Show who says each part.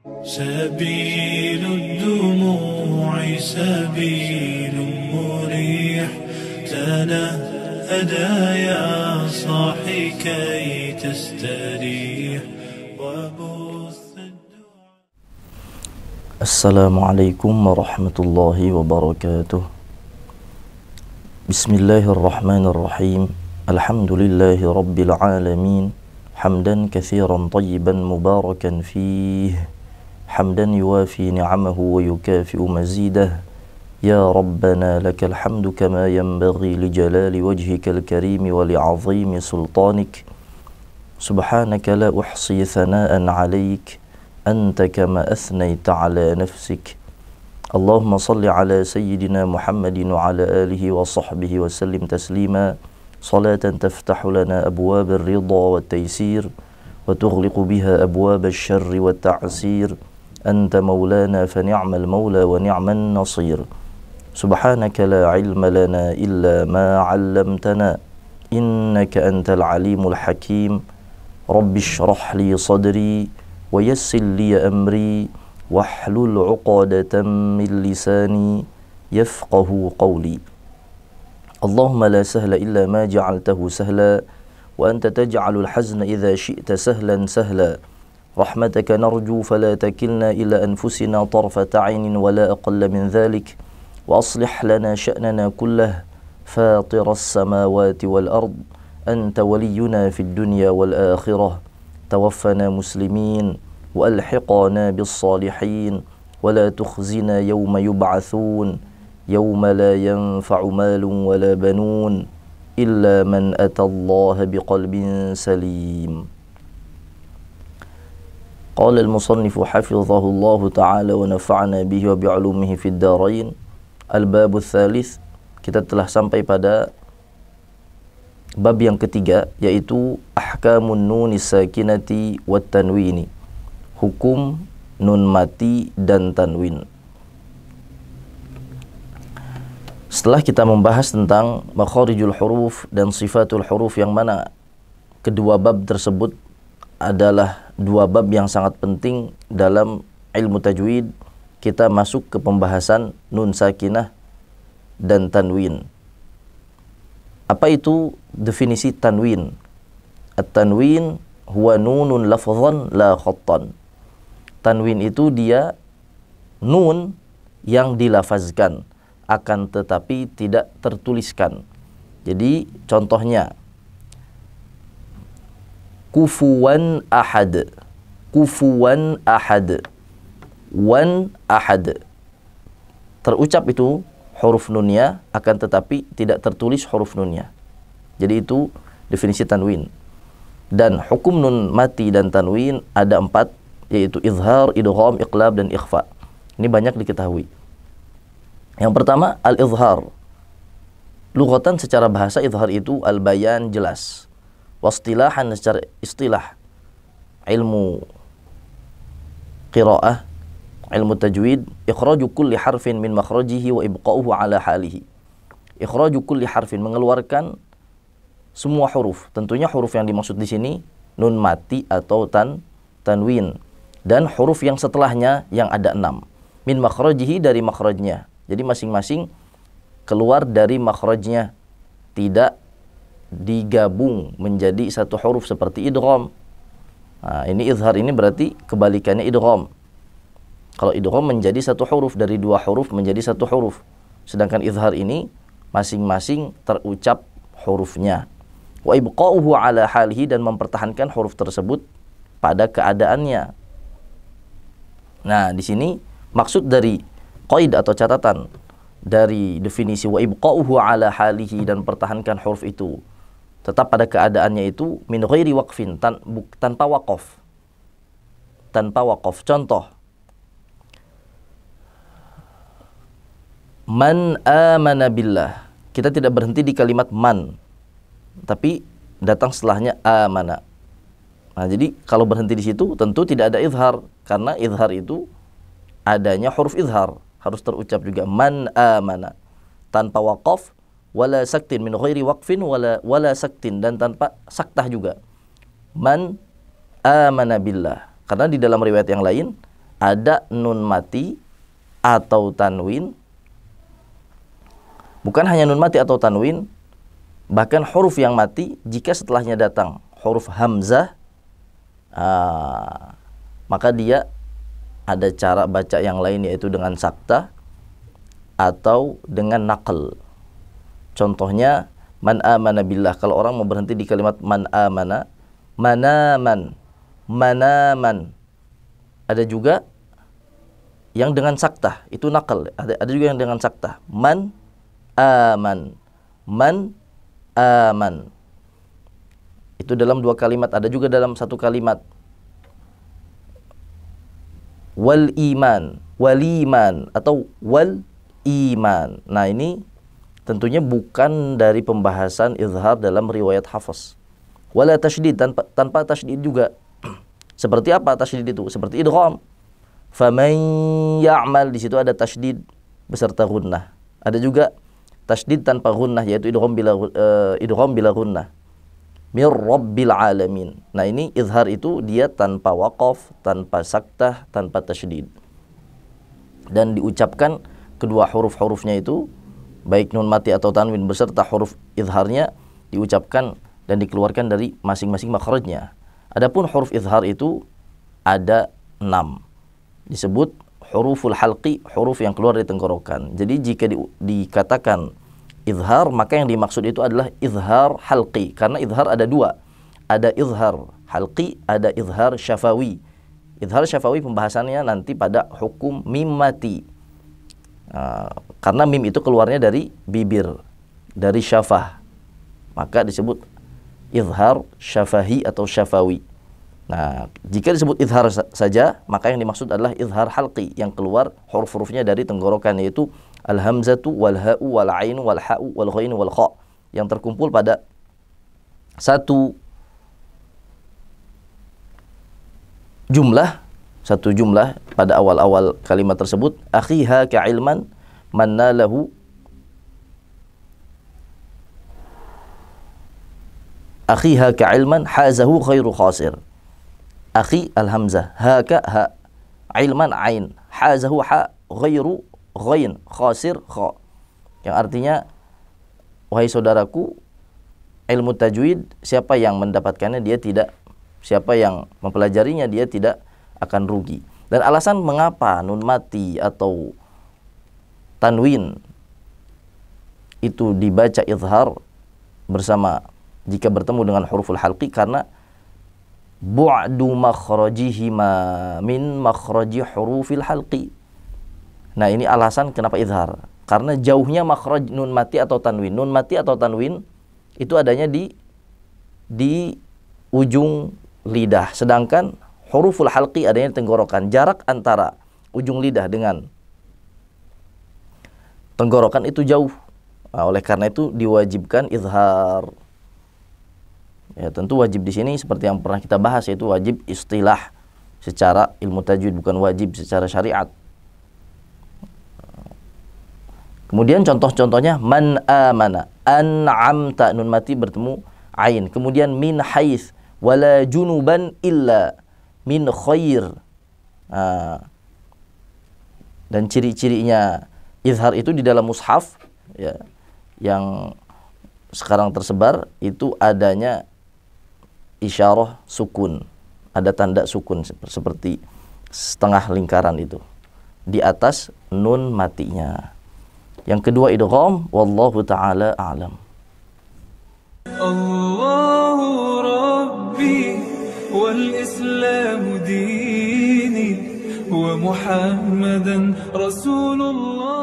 Speaker 1: سبيل الدموع سبيل مريح تنهدى يا صاحي كي تستريح وبث الدعاء.
Speaker 2: السلام عليكم ورحمة الله وبركاته. بسم الله الرحمن الرحيم. الحمد لله رب العالمين، حمدا كثيرا طيبا مباركا فيه، حمدا يوافي نعمه ويكافئ مزيده. يا ربنا لك الحمد كما ينبغي لجلال وجهك الكريم ولعظيم سلطانك. سبحانك لا أحصي ثناء عليك، أنت كما أثنيت على نفسك. اللهم صل على سيدنا محمد وعلى آله وصحبه وسلم تسليما، صلاة تفتح لنا أبواب الرضا والتيسير وتغلق بها أبواب الشر والتعسير. أنت مولانا فنعم المولى ونعم النصير. سبحانك لا علم لنا إلا ما علمتنا، إنك أنت العليم الحكيم. رب اشرح لي صدري ويسر لي أمري واحلل عقدة من لساني يفقه قولي. اللهم لا سهل إلا ما جعلته سهلا، وأنت تجعل الحزن إذا شئت سهلا سهلا. رحمتك نرجو فلا تكلنا إلى أنفسنا طرفة عين ولا أقل من ذلك. وأصلح لنا شأننا كله، فاطر السماوات والأرض، أنت ولينا في الدنيا والآخرة. توفنا مسلمين وألحقنا بالصالحين، ولا تخزنا يوم يبعثون، يوم لا ينفع مال ولا بنون إلا من أتى الله بقلب سليم. قال المصنف حفظه الله تعالى ونفعنا به وبعلومه في الدارين. Al-Bab Tsalits, kita telah sampai pada bab yang ketiga, yaitu Ahkamun Nunis Sakinati wat Tanwini, hukum nun mati dan tanwin. Setelah kita membahas tentang makharijul huruf dan sifatul huruf, yang mana kedua bab tersebut adalah dua bab yang sangat penting dalam ilmu tajwid, kita masuk ke pembahasan nun sakinah dan tanwin. Apa itu definisi tanwin? At-tanwin huwa nunun lafzan la khattan. Tanwin itu dia nun yang dilafazkan, akan tetapi tidak tertuliskan. Jadi contohnya kufuwan ahad, kufuwan ahad, wan ahad. Terucap itu huruf nunnya, akan tetapi tidak tertulis huruf nunnya. Jadi itu definisi tanwin. Dan hukum nun mati dan tanwin ada 4, yaitu izhar, idgham, iqlab, dan ikhfa. Ini banyak diketahui. Yang pertama al-izhar. Lughatan secara bahasa izhar itu al-bayan, jelas. Wastilahan secara istilah ilmu qiraah, ilmu tajwid, ikhraju kulli harfin min makhrajihi wa ibqa'uhu ala halihi. Ikhraju kulli harfin, mengeluarkan semua huruf. Tentunya huruf yang dimaksud di sini nun mati atau tanwin, dan huruf yang setelahnya yang ada 6. Min makhrajihi, dari makhrajnya. Jadi masing-masing keluar dari makhrajnya, tidak digabung menjadi satu huruf seperti idgham. Nah, ini izhar, ini berarti kebalikannya idgham. Kalau idgham menjadi satu huruf, dari 2 huruf menjadi satu huruf. Sedangkan izhar ini masing-masing terucap hurufnya. Wa ibqa'uhu ala halihi, dan mempertahankan huruf tersebut pada keadaannya. Nah, di sini maksud dari qaid atau catatan dari definisi wa ibqa'uhu ala halihi, dan pertahankan huruf itu tetap pada keadaannya, itu min ghairi waqfin, tanpa waqaf. Tanpa waqaf. Contoh, man amana billah. Kita tidak berhenti di kalimat man, tapi datang setelahnya amana. Nah, jadi kalau berhenti di situ tentu tidak ada izhar, karena izhar itu adanya huruf izhar, harus terucap juga man amana, tanpa waqaf, wala saktin, min ghairi waqfin wala saktin, dan tanpa saktah juga. Man amana billah. Karena di dalam riwayat yang lain ada nun mati atau tanwin, bukan hanya nun mati atau tanwin, bahkan huruf yang mati jika setelahnya datang huruf hamzah, maka dia ada cara baca yang lain, yaitu dengan sakta atau dengan naql. Contohnya man amana billah. Kalau orang mau berhenti di kalimat man amana, manaman, manaman. Ada juga yang dengan sakta, itu naql. Ada juga yang dengan sakta. Man aman, man aman. Itu dalam dua kalimat. Ada juga dalam satu kalimat. Wal iman, waliman, atau wal iman. Nah, ini tentunya bukan dari pembahasan izhar dalam riwayat Hafs. Wala tasydid, tanpa tasydid juga. Seperti apa tasydid itu? Seperti idgham. Faman ya'mal, di situ ada tasydid beserta gunnah. Ada juga tasydid tanpa gunnah, yaitu idgham bila gunnah. Mir rabbil alamin. Nah, ini izhar itu dia tanpa waqaf, tanpa saktah, tanpa tasydid. Dan diucapkan kedua huruf-hurufnya itu, baik nun mati atau tanwin beserta huruf izharnya, diucapkan dan dikeluarkan dari masing-masing makhrajnya. Adapun huruf izhar itu ada 6. Disebut huruful halqi, huruf yang keluar dari tenggorokan. Jadi jika dikatakan izhar, maka yang dimaksud itu adalah izhar halqi. Karena izhar ada 2. Ada izhar halqi, ada izhar syafawi. Izhar syafawi pembahasannya nanti pada hukum mim mati. Karena mim itu keluarnya dari bibir, dari syafah, maka disebut izhar syafahi atau syafawi. Nah, jika disebut izhar saja, maka yang dimaksud adalah izhar halqi, yang keluar huruf-hurufnya dari tenggorokan, yaitu al-hamzatu wal ha'u wal 'ainu wal ha'u wal ghainu wal kha, yang terkumpul pada satu jumlah pada awal-awal kalimat tersebut. Akhiha ka'ilman manna lahu, akhiha ka'ilman hazahu khairu khasir. Akhi al-hamzah, haka ha, ilman ain, hazahu ha, ghairu ghain, khasir kha. Yang artinya, wahai saudaraku, ilmu tajwid siapa yang mendapatkannya dia tidak, siapa yang mempelajarinya dia tidak akan rugi. Dan alasan mengapa nun mati atau tanwin itu dibaca izhar bersama jika bertemu dengan huruful halqi, karena bu'du makhrajihima min makhraji hurufil halqi. Nah, ini alasan kenapa izhar, karena jauhnya makhraj nun mati atau tanwin. Nun mati atau tanwin itu adanya di ujung lidah, sedangkan huruful halqi adanya di tenggorokan. Jarak antara ujung lidah dengan tenggorokan itu jauh. Nah, oleh karena itu diwajibkan izhar. Ya, tentu wajib di sini seperti yang pernah kita bahas, yaitu wajib istilah secara ilmu tajwid, bukan wajib secara syariat. Kemudian contoh-contohnya man amana, an'amta, nun mati bertemu ain. Kemudian min haits, wala junuban illa min khair. Dan ciri-cirinya izhar itu di dalam mushaf, ya, yang sekarang tersebar itu adanya isyarah sukun, ada tanda sukun seperti setengah lingkaran itu di atas nun matinya. Yang kedua idgham, wallahu taala a'lam.
Speaker 1: Allahu Rabbi wal Islam dini wa Muhammadan Rasulullah.